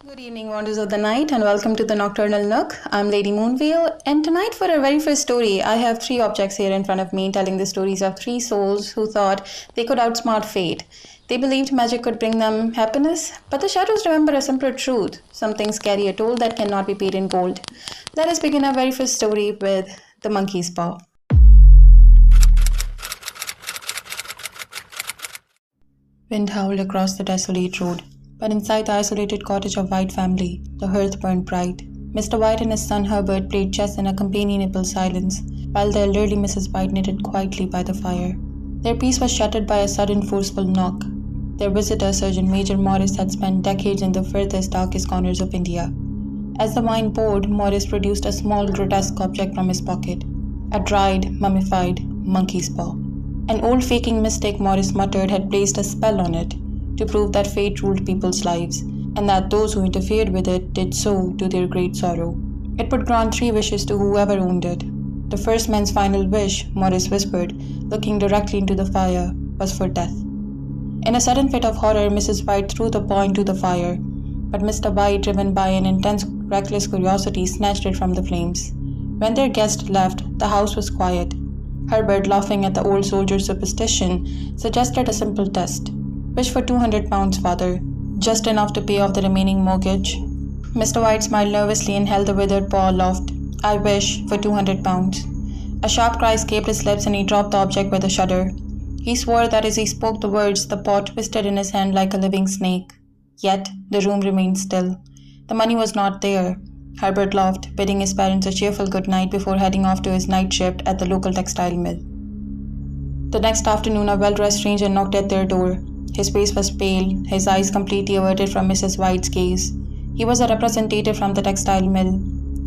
Good evening, wonders of the night, and welcome to the Nocturnal Nook. I'm Lady Moonveil, and tonight for our very first story, I have three objects here in front of me telling the stories of three souls who thought they could outsmart fate. They believed magic could bring them happiness, but the shadows remember a simpler truth. Some things carry a toll that cannot be paid in gold. Let us begin our very first story with the monkey's paw. Wind howled across the desolate road. But inside the isolated cottage of White family, the hearth burned bright. Mr. White and his son Herbert played chess in a companionable silence, while the elderly Mrs. White knitted quietly by the fire. Their peace was shattered by a sudden forceful knock. Their visitor, Surgeon Major Morris, had spent decades in the furthest, darkest corners of India. As the wine poured, Morris produced a small, grotesque object from his pocket, a dried, mummified monkey's paw. An old faking mistake, Morris muttered, had placed a spell on it, to prove that fate ruled people's lives, and that those who interfered with it did so to their great sorrow. It would grant 3 wishes to whoever owned it. The first man's final wish, Morris whispered, looking directly into the fire, was for death. In a sudden fit of horror, Mrs. White threw the paw into the fire, but Mr. White, driven by an intense, reckless curiosity, snatched it from the flames. When their guest left, the house was quiet. Herbert, laughing at the old soldier's superstition, suggested a simple test. Wish for £200, father, just enough to pay off the remaining mortgage. Mr. White smiled nervously and held the withered paw aloft. I wish for £200. A sharp cry escaped his lips and he dropped the object with a shudder. He swore that as he spoke the words, the paw twisted in his hand like a living snake. Yet, the room remained still. The money was not there. Herbert laughed, bidding his parents a cheerful good night before heading off to his night shift at the local textile mill. The next afternoon, a well-dressed stranger knocked at their door. His face was pale, his eyes completely averted from Mrs. White's gaze. He was a representative from the textile mill.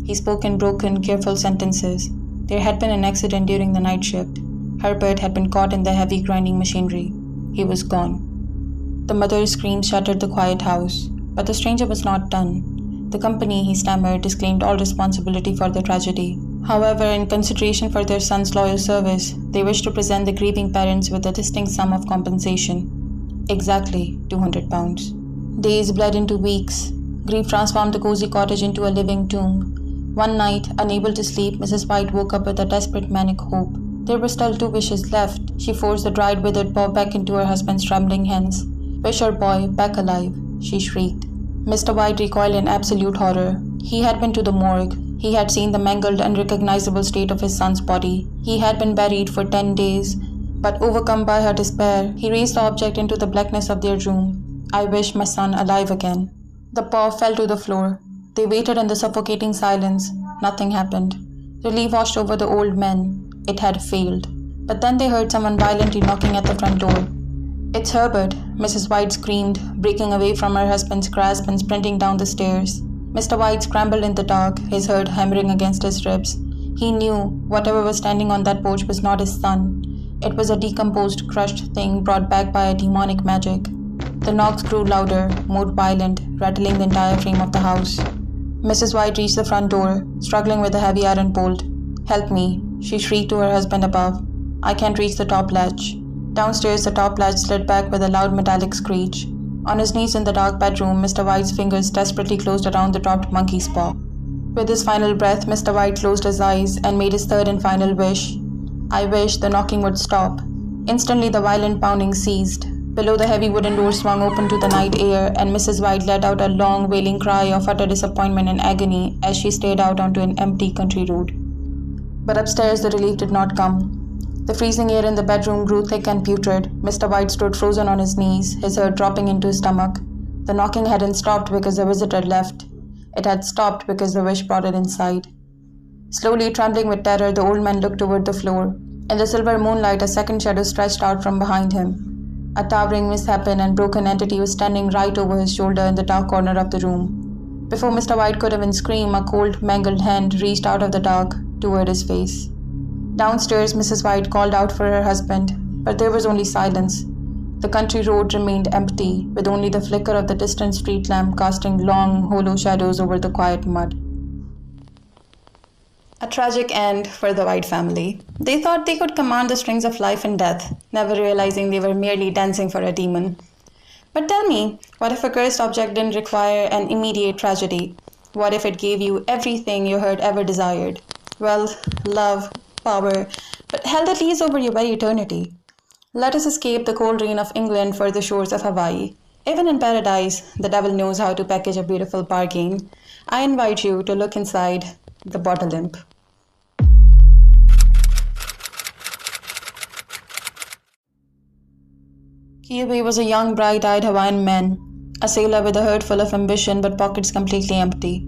He spoke in broken, careful sentences. There had been an accident during the night shift. Herbert had been caught in the heavy grinding machinery. He was gone. The mother's screams shattered the quiet house, but the stranger was not done. The company, he stammered, disclaimed all responsibility for the tragedy. However, in consideration for their son's loyal service, they wished to present the grieving parents with a distinct sum of compensation. Exactly £200. Days bled into weeks. Grief transformed the cozy cottage into a living tomb. One night, unable to sleep, Mrs. White woke up with a desperate manic hope. There were still 2 wishes left. She forced the dried, withered paw back into her husband's trembling hands. Wish her boy back alive, she shrieked. Mr. White recoiled in absolute horror. He had been to the morgue. He had seen the mangled, unrecognizable state of his son's body. He had been buried for 10 days. But overcome by her despair, he raised the object into the blackness of their room. I wish my son alive again. The paw fell to the floor. They waited in the suffocating silence. Nothing happened. Relief washed over the old men. It had failed. But then they heard someone violently knocking at the front door. It's Herbert, Mrs. White screamed, breaking away from her husband's grasp and sprinting down the stairs. Mr. White scrambled in the dark, his heart hammering against his ribs. He knew whatever was standing on that porch was not his son. It was a decomposed, crushed thing brought back by a demonic magic. The knocks grew louder, more violent, rattling the entire frame of the house. Mrs. White reached the front door, struggling with a heavy iron bolt. Help me, she shrieked to her husband above. I can't reach the top latch. Downstairs, the top latch slid back with a loud metallic screech. On his knees in the dark bedroom, Mr. White's fingers desperately closed around the dropped monkey's paw. With his final breath, Mr. White closed his eyes and made his third and final wish. I wish the knocking would stop. Instantly, the violent pounding ceased. Below, the heavy wooden door swung open to the night air, and Mrs. White let out a long, wailing cry of utter disappointment and agony as she stared out onto an empty country road. But upstairs, the relief did not come. The freezing air in the bedroom grew thick and putrid. Mr. White stood frozen on his knees, his heart dropping into his stomach. The knocking hadn't stopped because the visitor left. It had stopped because the wish brought it inside. Slowly, trembling with terror, the old man looked toward the floor. In the silver moonlight, a second shadow stretched out from behind him. A towering, misshapen and broken entity was standing right over his shoulder in the dark corner of the room. Before Mr. White could even scream, a cold, mangled hand reached out of the dark toward his face. Downstairs, Mrs. White called out for her husband, but there was only silence. The country road remained empty, with only the flicker of the distant street lamp casting long, hollow shadows over the quiet mud. A tragic end for the White family. They thought they could command the strings of life and death, never realizing they were merely dancing for a demon. But tell me, what if a cursed object didn't require an immediate tragedy? What if it gave you everything your heart ever desired? Wealth, love, power, but held at least over your very eternity. Let us escape the cold rain of England for the shores of Hawaii. Even in paradise, the devil knows how to package a beautiful bargain. I invite you to look inside the Bottle Imp. Kiyebe was a young, bright-eyed Hawaiian man, a sailor with a heart full of ambition but pockets completely empty.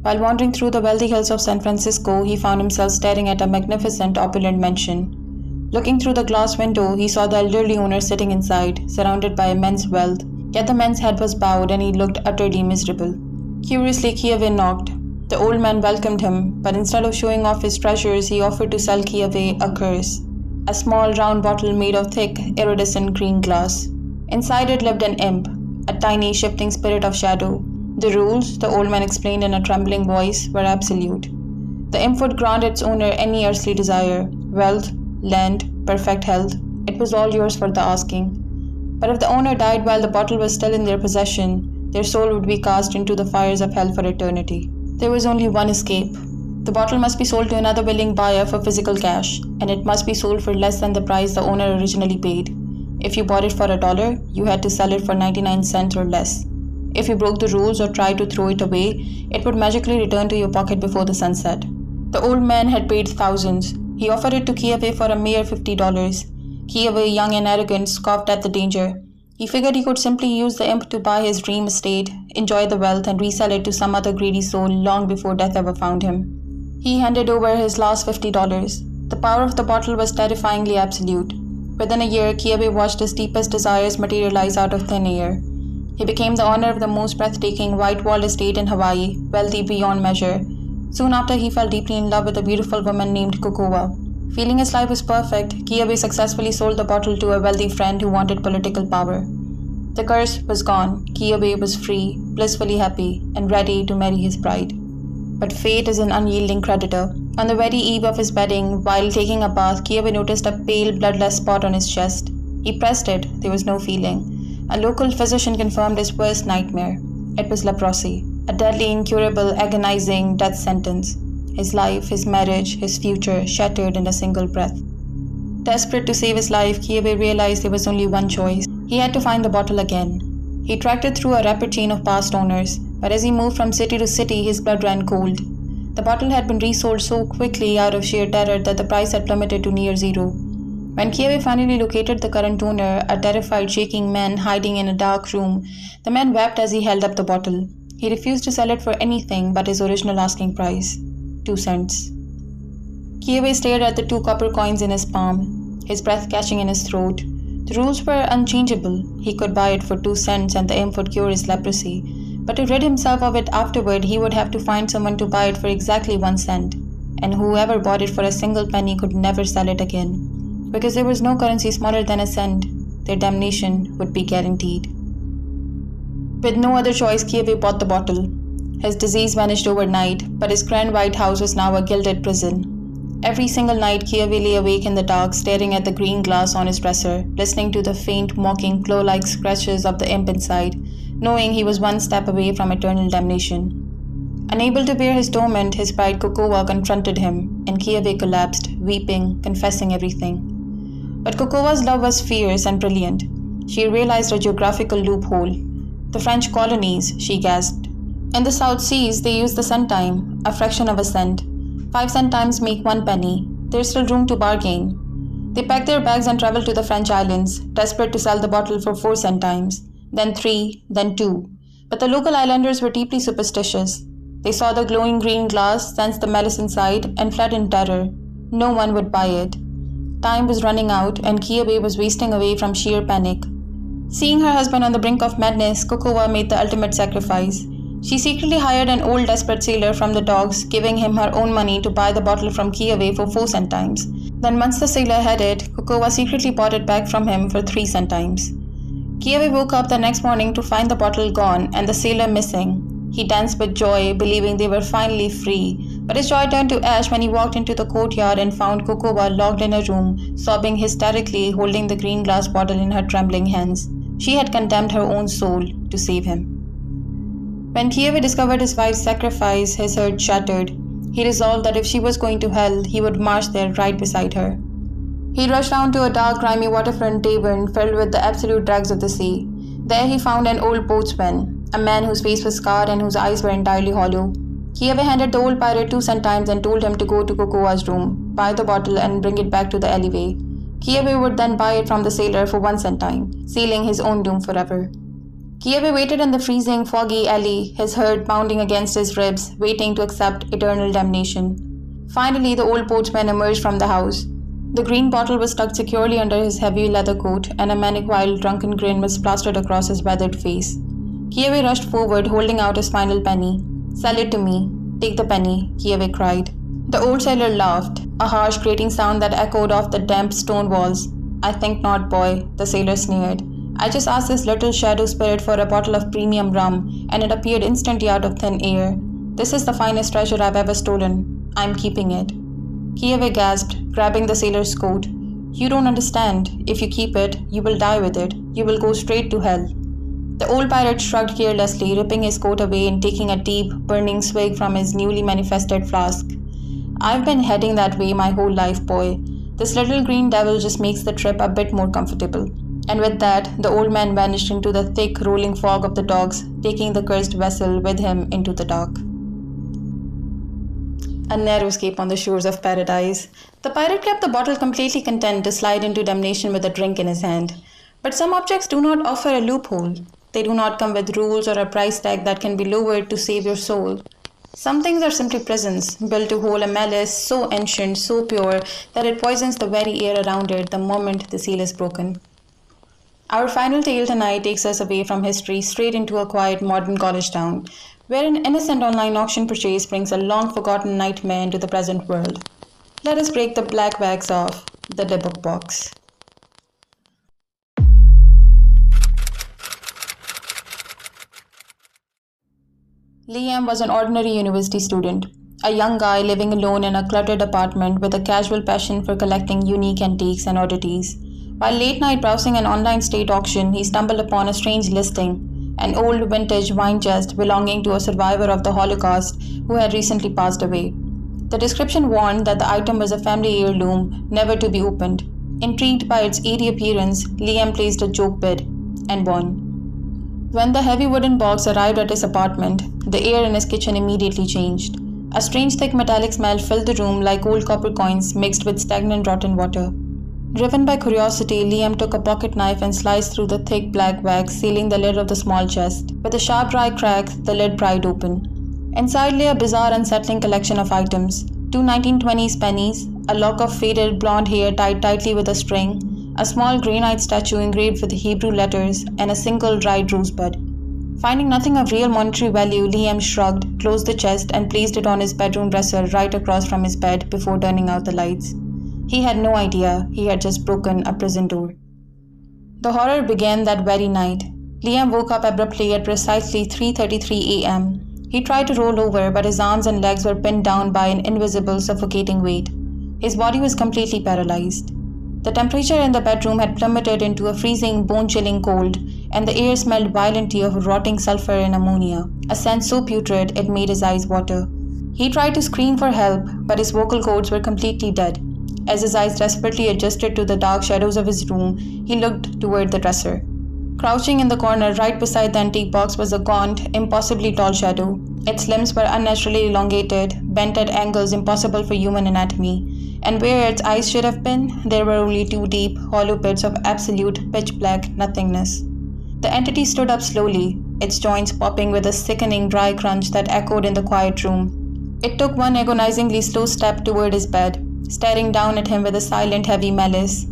While wandering through the wealthy hills of San Francisco, he found himself staring at a magnificent, opulent mansion. Looking through the glass window, he saw the elderly owner sitting inside, surrounded by immense wealth, yet the man's head was bowed and he looked utterly miserable. Curiously, Kiyebe knocked. The old man welcomed him, but instead of showing off his treasures, he offered to sell Kiyebe a curse. A small round bottle made of thick, iridescent green glass. Inside it lived an imp, a tiny shifting spirit of shadow. The rules, the old man explained in a trembling voice, were absolute. The imp would grant its owner any earthly desire, wealth, land, perfect health. It was all yours for the asking. But if the owner died while the bottle was still in their possession, their soul would be cast into the fires of hell for eternity. There was only one escape. The bottle must be sold to another willing buyer for physical cash, and it must be sold for less than the price the owner originally paid. If you bought it for $1, you had to sell it for 99 cents or less. If you broke the rules or tried to throw it away, it would magically return to your pocket before the sunset. The old man had paid thousands. He offered it to Kiyebe for a mere $50. Kiyebe, young and arrogant, scoffed at the danger. He figured he could simply use the imp to buy his dream estate, enjoy the wealth, and resell it to some other greedy soul long before death ever found him. He handed over his last $50. The power of the bottle was terrifyingly absolute. Within a year, Kiyebe watched his deepest desires materialize out of thin air. He became the owner of the most breathtaking white-walled estate in Hawaii, wealthy beyond measure. Soon after, he fell deeply in love with a beautiful woman named Kokowa. Feeling his life was perfect, Kiyebe successfully sold the bottle to a wealthy friend who wanted political power. The curse was gone. Kiyebe was free, blissfully happy, and ready to marry his bride. But fate is an unyielding creditor. On the very eve of his wedding, while taking a bath, Kiyebe noticed a pale, bloodless spot on his chest. He pressed it. There was no feeling. A local physician confirmed his worst nightmare. It was leprosy, a deadly, incurable, agonizing death sentence. His life, his marriage, his future shattered in a single breath. Desperate to save his life, Kiyebe realized there was only one choice. He had to find the bottle again. He tracked it through a rapid chain of past owners, but as he moved from city to city, his blood ran cold. The bottle had been resold so quickly out of sheer terror that the price had plummeted to near zero. When Kiyebe finally located the current owner, a terrified, shaking man hiding in a dark room, the man wept as he held up the bottle. He refused to sell it for anything but his original asking price, 2 cents. Kiyebe stared at the 2 copper coins in his palm, his breath catching in his throat. The rules were unchangeable. He could buy it for 2 cents and the imp would cure his leprosy. But to rid himself of it afterward, he would have to find someone to buy it for exactly 1 cent. And whoever bought it for a single penny could never sell it again. Because there was no currency smaller than a cent, their damnation would be guaranteed. With no other choice, Kiyebe bought the bottle. His disease vanished overnight, but his grand white house was now a gilded prison. Every single night, Kiyebe lay awake in the dark, staring at the green glass on his dresser, listening to the faint, mocking, claw-like scratches of the imp inside, knowing he was one step away from eternal damnation. Unable to bear his torment, his bride Kokowa confronted him, and Kiyebe collapsed, weeping, confessing everything. But Kokowa's love was fierce and brilliant. She realized a geographical loophole. The French colonies, she gasped. In the South Seas, they use the centime, a fraction of a cent. 5 centimes make 1 penny. There's still room to bargain. They packed their bags and traveled to the French islands, desperate to sell the bottle for 4 centimes, then 3, then 2. But the local islanders were deeply superstitious. They saw the glowing green glass, sensed the malice inside, and fled in terror. No one would buy it. Time was running out, and Kiyebe was wasting away from sheer panic. Seeing her husband on the brink of madness, Kokowa made the ultimate sacrifice. She secretly hired an old desperate sailor from the docks, giving him her own money to buy the bottle from Kiyebe for 4 centimes. Then once the sailor had it, Kokowa secretly bought it back from him for 3 centimes. Kiyebe woke up the next morning to find the bottle gone and the sailor missing. He danced with joy, believing they were finally free. But his joy turned to ash when he walked into the courtyard and found Kokowa locked in a room, sobbing hysterically, holding the green glass bottle in her trembling hands. She had condemned her own soul to save him. When Kiev discovered his wife's sacrifice, his heart shattered. He resolved that if she was going to hell, he would march there right beside her. He rushed down to a dark, grimy waterfront tavern filled with the absolute dregs of the sea. There he found an old boatswain, a man whose face was scarred and whose eyes were entirely hollow. Kiev handed the old pirate 2 centimes and told him to go to Cocoa's room, buy the bottle and bring it back to the alleyway. Kiev would then buy it from the sailor for 1 centime, sealing his own doom forever. Kiev waited in the freezing, foggy alley, his heart pounding against his ribs, waiting to accept eternal damnation. Finally, the old boatsman emerged from the house. The green bottle was stuck securely under his heavy leather coat, and a maniacal, drunken grin was plastered across his weathered face. Kiev rushed forward, holding out his final penny. "Sell it to me. Take the penny," Kiev cried. The old sailor laughed, a harsh, grating sound that echoed off the damp stone walls. "I think not, boy," the sailor sneered. "I just asked this little shadow spirit for a bottle of premium rum, and it appeared instantly out of thin air. This is the finest treasure I've ever stolen. I'm keeping it." Kiev gasped, grabbing the sailor's coat. "You don't understand. If you keep it, you will die with it. You will go straight to hell." The old pirate shrugged carelessly, ripping his coat away and taking a deep, burning swig from his newly manifested flask. "I've been heading that way my whole life, boy. This little green devil just makes the trip a bit more comfortable." And with that, the old man vanished into the thick, rolling fog of the docks, taking the cursed vessel with him into the dark. A narrow escape on the shores of paradise. The pirate kept the bottle completely content to slide into damnation with a drink in his hand. But some objects do not offer a loophole. They do not come with rules or a price tag that can be lowered to save your soul. Some things are simply prisons, built to hold a malice so ancient, so pure, that it poisons the very air around it the moment the seal is broken. Our final tale tonight takes us away from history straight into a quiet modern college town, where an innocent online auction purchase brings a long-forgotten nightmare into the present world. Let us break the black wax off the Dybbuk Box. Liam was an ordinary university student, a young guy living alone in a cluttered apartment with a casual passion for collecting unique antiques and oddities. While late-night browsing an online state auction, he stumbled upon a strange listing, an old vintage wine chest belonging to a survivor of the Holocaust who had recently passed away. The description warned that the item was a family heirloom, never to be opened. Intrigued by its eerie appearance, Liam placed a joke bid and won. When the heavy wooden box arrived at his apartment, the air in his kitchen immediately changed. A strange thick metallic smell filled the room like old copper coins mixed with stagnant rotten water. Driven by curiosity, Liam took a pocket knife and sliced through the thick black wax, sealing the lid of the small chest. With a sharp dry crack, the lid pried open. Inside lay a bizarre, unsettling collection of items. 2 1920s pennies, a lock of faded blonde hair tied tightly with a string, a small granite statue engraved with Hebrew letters, and a single dried rosebud. Finding nothing of real monetary value, Liam shrugged, closed the chest, and placed it on his bedroom dresser right across from his bed before turning out the lights. He had no idea he had just broken a prison door. The horror began that very night. Liam woke up abruptly at precisely 3:33 a.m. He tried to roll over, but his arms and legs were pinned down by an invisible, suffocating weight. His body was completely paralyzed. The temperature in the bedroom had plummeted into a freezing, bone-chilling cold, and the air smelled violently of rotting sulfur and ammonia, a scent so putrid it made his eyes water. He tried to scream for help, but his vocal cords were completely dead. As his eyes desperately adjusted to the dark shadows of his room, he looked toward the dresser. Crouching in the corner right beside the antique box was a gaunt, impossibly tall shadow. Its limbs were unnaturally elongated, bent at angles impossible for human anatomy, and where its eyes should have been, there were only 2 deep, hollow pits of absolute, pitch-black nothingness. The entity stood up slowly, its joints popping with a sickening dry crunch that echoed in the quiet room. It took one agonizingly slow step toward his bed, staring down at him with a silent, heavy malice.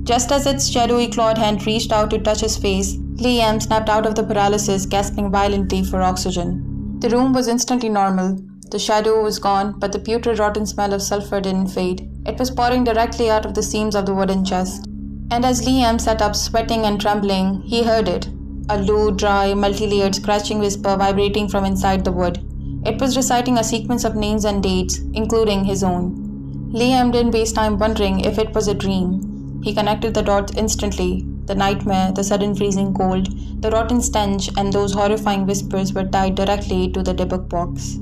Just as its shadowy clawed hand reached out to touch his face, Liam snapped out of the paralysis, gasping violently for oxygen. The room was instantly normal. The shadow was gone, but the putrid, rotten smell of sulfur didn't fade. It was pouring directly out of the seams of the wooden chest. And as Liam sat up, sweating and trembling, he heard it, a low, dry, multi-layered scratching whisper vibrating from inside the wood. It was reciting a sequence of names and dates, including his own. Liam didn't waste time wondering if it was a dream. He connected the dots instantly. the nightmare, the sudden freezing cold, the rotten stench, and those horrifying whispers were tied directly to the Dybbuk box.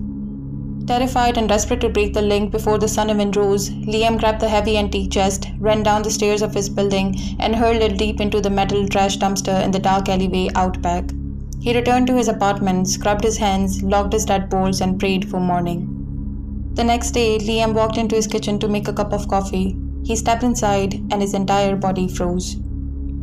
Terrified and desperate to break the link before the sun even rose, Liam grabbed the heavy antique chest, ran down the stairs of his building, and hurled it deep into the metal trash dumpster in the dark alleyway out back. He returned to his apartment, scrubbed his hands, locked his deadbolts, and prayed for morning. The next day, Liam walked into his kitchen to make a cup of coffee. He stepped inside, and his entire body froze.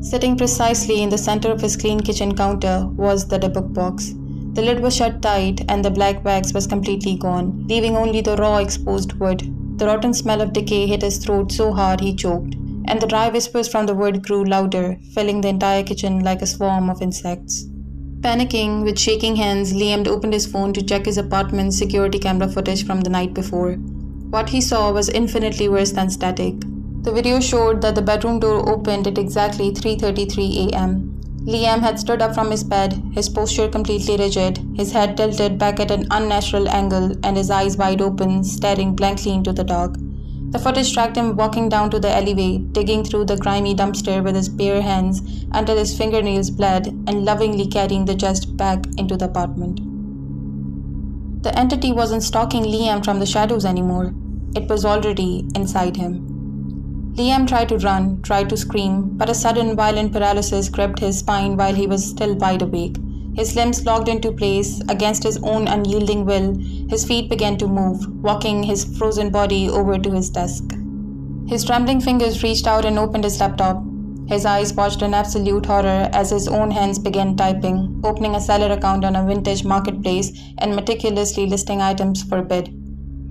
Sitting precisely in the center of his clean kitchen counter was the Dybbuk box. The lid was shut tight, and the black wax was completely gone, leaving only the raw exposed wood. The rotten smell of decay hit his throat so hard he choked, and the dry whispers from the wood grew louder, filling the entire kitchen like a swarm of insects. Panicking, with shaking hands, Liam opened his phone to check his apartment's security camera footage from the night before. What he saw was infinitely worse than static. The video showed that the bedroom door opened at exactly 3:33 a.m. Liam had stood up from his bed, his posture completely rigid, his head tilted back at an unnatural angle, and his eyes wide open, staring blankly into the dark. The footage tracked him walking down to the alleyway, digging through the grimy dumpster with his bare hands until his fingernails bled, and lovingly carrying the chest back into the apartment. The entity wasn't stalking Liam from the shadows anymore. It was already inside him. Liam tried to run, tried to scream, but a sudden violent paralysis gripped his spine while he was still wide awake. His limbs locked into place against his own unyielding will. His feet began to move, walking his frozen body over to his desk. His trembling fingers reached out and opened his laptop. His eyes watched in absolute horror as his own hands began typing, opening a seller account on a vintage marketplace and meticulously listing items for bid.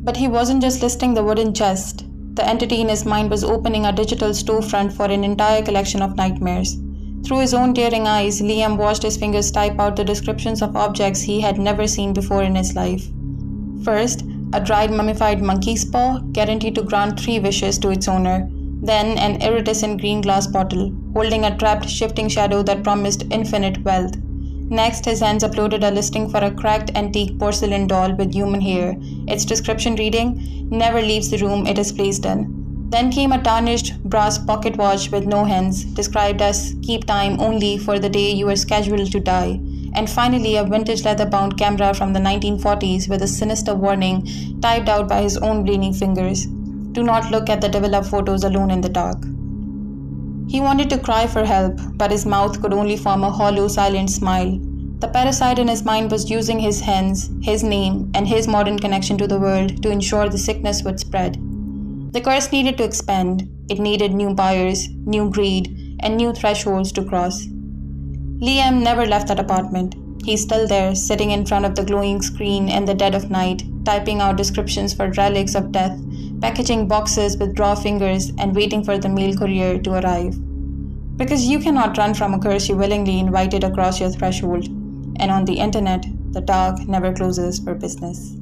But he wasn't just listing the wooden chest. The entity in his mind was opening a digital storefront for an entire collection of nightmares. Through his own daring eyes, Liam watched his fingers type out the descriptions of objects he had never seen before in his life. First, a dried mummified monkey's paw, guaranteed to grant 3 wishes to its owner. Then, an iridescent green glass bottle, holding a trapped, shifting shadow that promised infinite wealth. Next, his hands uploaded a listing for a cracked antique porcelain doll with human hair, its description reading, "Never leaves the room it is placed in." Then came a tarnished brass pocket watch with no hands, described as "keep time only for the day you are scheduled to die." And finally, a vintage leather-bound camera from the 1940s with a sinister warning typed out by his own bleeding fingers. "Do not look at the developed photos alone in the dark." He wanted to cry for help, but his mouth could only form a hollow, silent smile. The parasite in his mind was using his hands, his name, and his modern connection to the world to ensure the sickness would spread. The curse needed to expand. It needed new buyers, new greed, and new thresholds to cross. Liam never left that apartment. He's still there, sitting in front of the glowing screen in the dead of night, typing out descriptions for relics of death, packaging boxes with raw fingers, and waiting for the mail courier to arrive. Because you cannot run from a curse you willingly invited across your threshold. And on the internet, the dark never closes for business.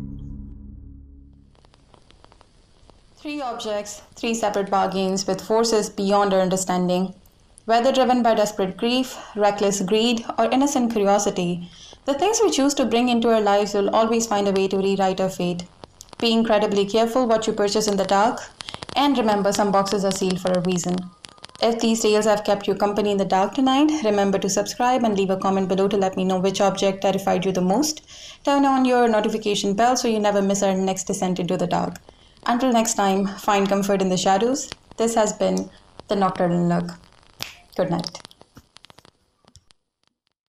3 objects, 3 separate bargains with forces beyond our understanding. Whether driven by desperate grief, reckless greed, or innocent curiosity, the things we choose to bring into our lives will always find a way to rewrite our fate. Be incredibly careful what you purchase in the dark, and remember some boxes are sealed for a reason. If these tales have kept you company in the dark tonight, remember to subscribe and leave a comment below to let me know which object terrified you the most. Turn on your notification bell so you never miss our next descent into the dark. Until next time, find comfort in the shadows. This has been the Nocturnal Nook. Good night.